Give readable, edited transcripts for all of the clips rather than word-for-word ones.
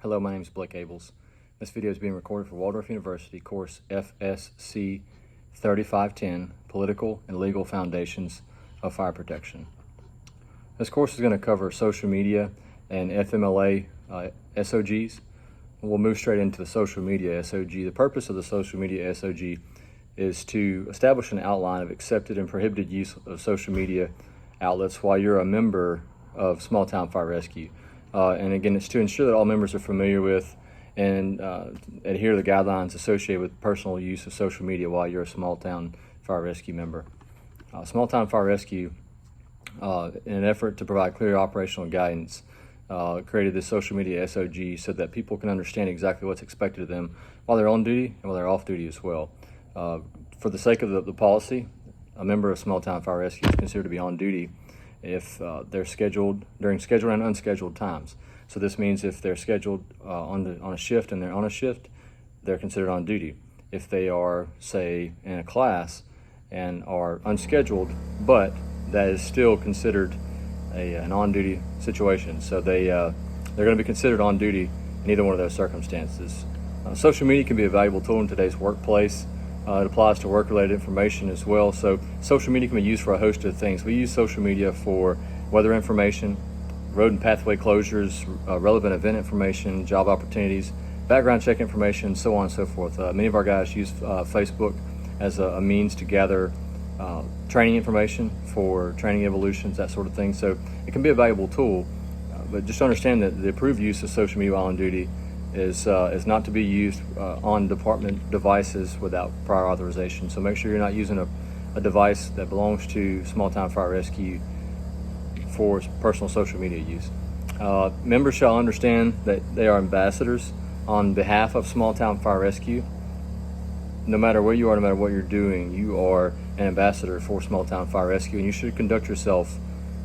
Hello, my name is Blake Abels. This video is being recorded for Waldorf University course FSC 3510, Political and Legal Foundations of Fire Protection. This course is going to cover social media and FMLA SOGs. We'll move straight into the social media SOG. The purpose of the social media SOG is to establish an outline of accepted and prohibited use of social media outlets while you're a member of Small Town Fire Rescue. And again, it's to ensure that all members are familiar with and adhere to the guidelines associated with personal use of social media while you're a Small Town Fire Rescue member. Small Town Fire Rescue, in an effort to provide clear operational guidance, created this social media SOG so that people can understand exactly what's expected of them while they're on duty and while they're off duty as well. For the sake of the policy, a member of Small Town Fire Rescue is considered to be on duty if they're scheduled during scheduled and unscheduled times. So this means if they're scheduled on a shift and they're on a shift, they're considered on duty. If they are, say, in a class and are unscheduled, but that is still considered an on-duty situation. So they're going to be considered on duty in either one of those circumstances. Social media can be a valuable tool in today's workplace. It applies to work-related information as well. So social media can be used for a host of things. We use social media for weather information, road and pathway closures, relevant event information, job opportunities, background check information, so on and so forth. Many of our guys use Facebook as a means to gather training information for training evolutions, that sort of thing. So it can be a valuable tool, but just understand that the approved use of social media while on duty is not to be used on department devices without prior authorization. So make sure you're not using a device that belongs to Small Town Fire Rescue for personal social media use. Members shall understand that they are ambassadors on behalf of Small Town Fire Rescue. No matter where you are, no matter what you're doing, you are an ambassador for Small Town Fire Rescue, and you should conduct yourself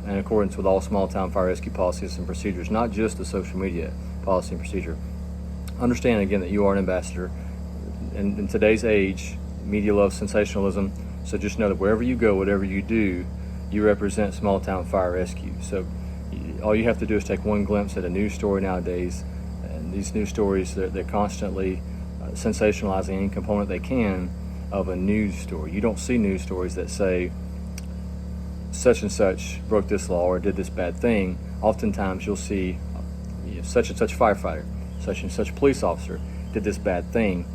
in accordance with all Small Town Fire Rescue policies and procedures, not just the social media policy and procedure. Understand again that you are an ambassador. In today's age, media loves sensationalism, so just know that wherever you go, whatever you do, you represent Small Town Fire Rescue. So all you have to do is take one glimpse at a news story nowadays, and these news stories, they're constantly sensationalizing any component they can of a news story. You don't see news stories that say such and such broke this law or did this bad thing. Oftentimes you'll see such and such firefighter, such and such police officer did this bad thing.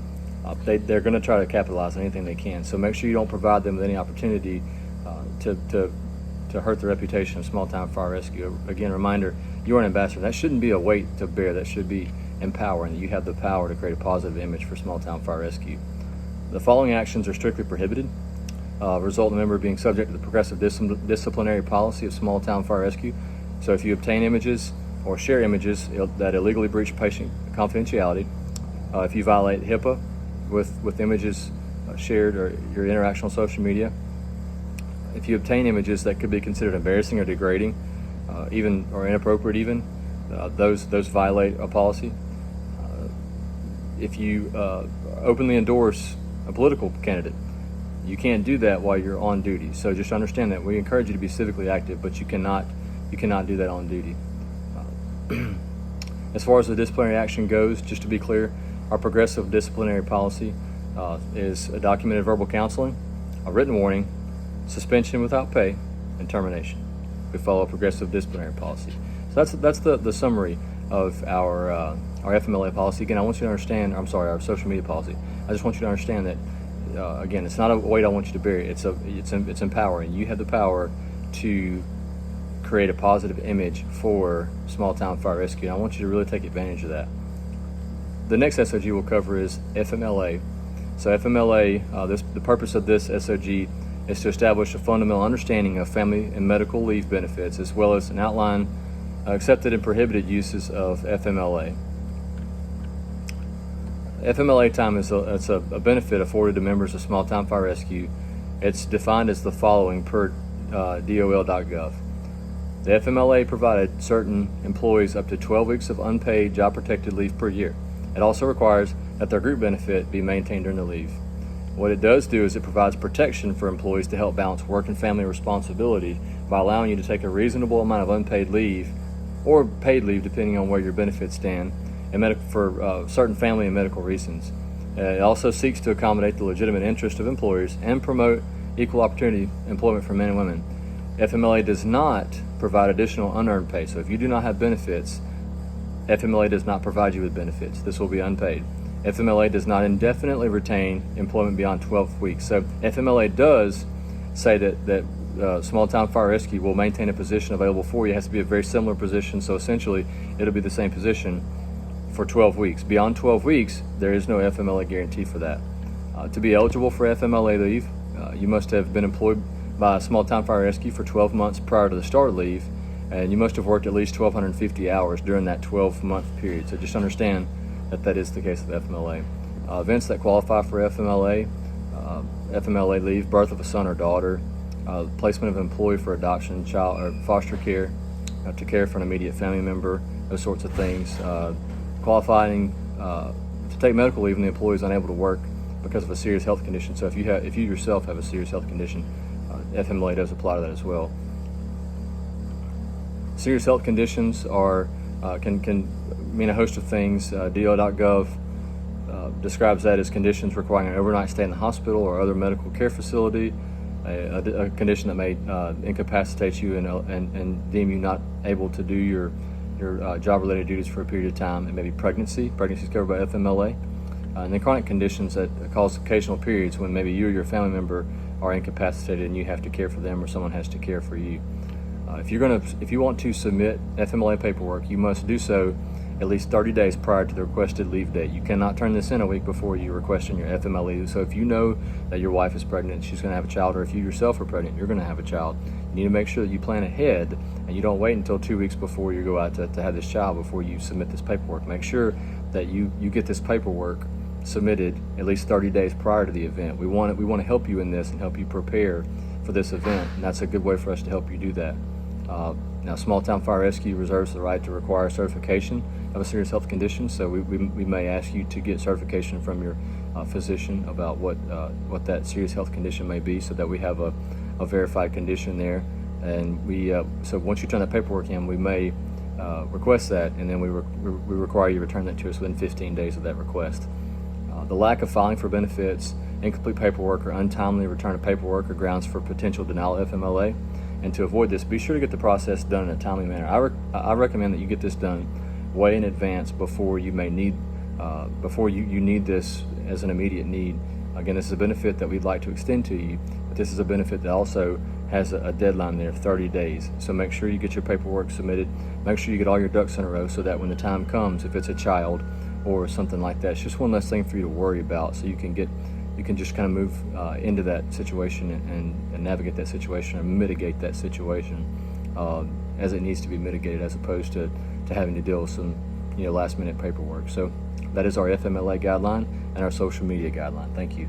They're going to try to capitalize on anything they can. So make sure you don't provide them with any opportunity to hurt the reputation of Small Town Fire Rescue. Again, reminder, you are an ambassador. That shouldn't be a weight to bear. That should be empowering. That you have the power to create a positive image for Small Town Fire Rescue. The following actions are strictly prohibited. Result in the member being subject to the progressive disciplinary policy of Small Town Fire Rescue. So if you obtain images or share images that illegally breach patient confidentiality, if you violate HIPAA with images shared or your interaction on social media, if you obtain images that could be considered embarrassing or degrading, even or inappropriate even, those violate a policy. If you openly endorse a political candidate, you can't do that while you're on duty. So just understand that we encourage you to be civically active, but you cannot do that on duty. As far as the disciplinary action goes, just to be clear, our progressive disciplinary policy is a documented verbal counseling, a written warning, suspension without pay, and termination. We follow a progressive disciplinary policy. So that's the summary of our FMLA policy. Again, I want you to understand, our social media policy. I just want you to understand that, again, it's not a weight I want you to bear. It's empowering. You have the power to create a positive image for Small Town Fire Rescue, and I want you to really take advantage of that. The next SOG we'll cover is FMLA. So FMLA, the purpose of this SOG is to establish a fundamental understanding of family and medical leave benefits, as well as an outline accepted and prohibited uses of FMLA. FMLA time is a benefit afforded to members of Small Town Fire Rescue. It's defined as the following per DOL.gov. The FMLA provided certain employees up to 12 weeks of unpaid job-protected leave per year. It also requires that their group benefit be maintained during the leave. What it does do is it provides protection for employees to help balance work and family responsibility by allowing you to take a reasonable amount of unpaid leave or paid leave depending on where your benefits stand for certain family and medical reasons. It also seeks to accommodate the legitimate interest of employers and promote equal opportunity employment for men and women. FMLA does not provide additional unearned pay. So if you do not have benefits, FMLA does not provide you with benefits. This will be unpaid. FMLA does not indefinitely retain employment beyond 12 weeks. So FMLA does say that small town fire rescue will maintain a position available for you. It has to be a very similar position. So essentially, it'll be the same position for 12 weeks. Beyond 12 weeks, there is no FMLA guarantee for that. To be eligible for FMLA leave, you must have been employed by a small town fire rescue for 12 months prior to the start of leave, and you must have worked at least 1,250 hours during that 12-month period. So just understand that is the case with FMLA. Events that qualify for FMLA leave: birth of a son or daughter, placement of an employee for adoption, child or foster care, to care for an immediate family member, those sorts of things. Qualifying to take medical leave when the employee is unable to work because of a serious health condition. So if you yourself have a serious health condition, FMLA does apply to that as well. Serious health conditions can mean a host of things. DO.gov describes that as conditions requiring an overnight stay in the hospital or other medical care facility, a condition that may incapacitate you and deem you not able to do your job-related duties for a period of time. It may be pregnancy. Pregnancy is covered by FMLA. And then chronic conditions that cause occasional periods when maybe you or your family member are incapacitated and you have to care for them, or someone has to care for you. If you want to submit FMLA paperwork, you must do so at least 30 days prior to the requested leave date. You cannot turn this in a week before you requesting your FMLA leave. So if you know that your wife is pregnant, she's going to have a child, or if you yourself are pregnant, you're going to have a child, you need to make sure that you plan ahead and you don't wait until 2 weeks before you go out to have this child before you submit this paperwork. Make sure that you get this paperwork submitted at least 30 days prior to the event. We want to help you in this and help you prepare for this event, and that's a good way for us to help you do that. Now, Small Town Fire Rescue reserves the right to require certification of a serious health condition, so we may ask you to get certification from your physician about what that serious health condition may be, so that we have a verified condition there. And so once you turn that paperwork in, we may request that, and then we require you to return that to us within 15 days of that request. The lack of filing for benefits, incomplete paperwork, or untimely return of paperwork are grounds for potential denial of FMLA. And to avoid this, be sure to get the process done in a timely manner. I recommend that you get this done way in advance before you may need, before you need this as an immediate need. Again, this is a benefit that we'd like to extend to you, but this is a benefit that also has a deadline there of 30 days. So make sure you get your paperwork submitted. Make sure you get all your ducks in a row so that when the time comes, if it's a child or something like that, it's just one less thing for you to worry about, so you can just kind of move into that situation and navigate that situation or mitigate that situation as it needs to be mitigated, as opposed to having to deal with some last minute paperwork. So that is our FMLA guideline and our social media guideline. Thank you.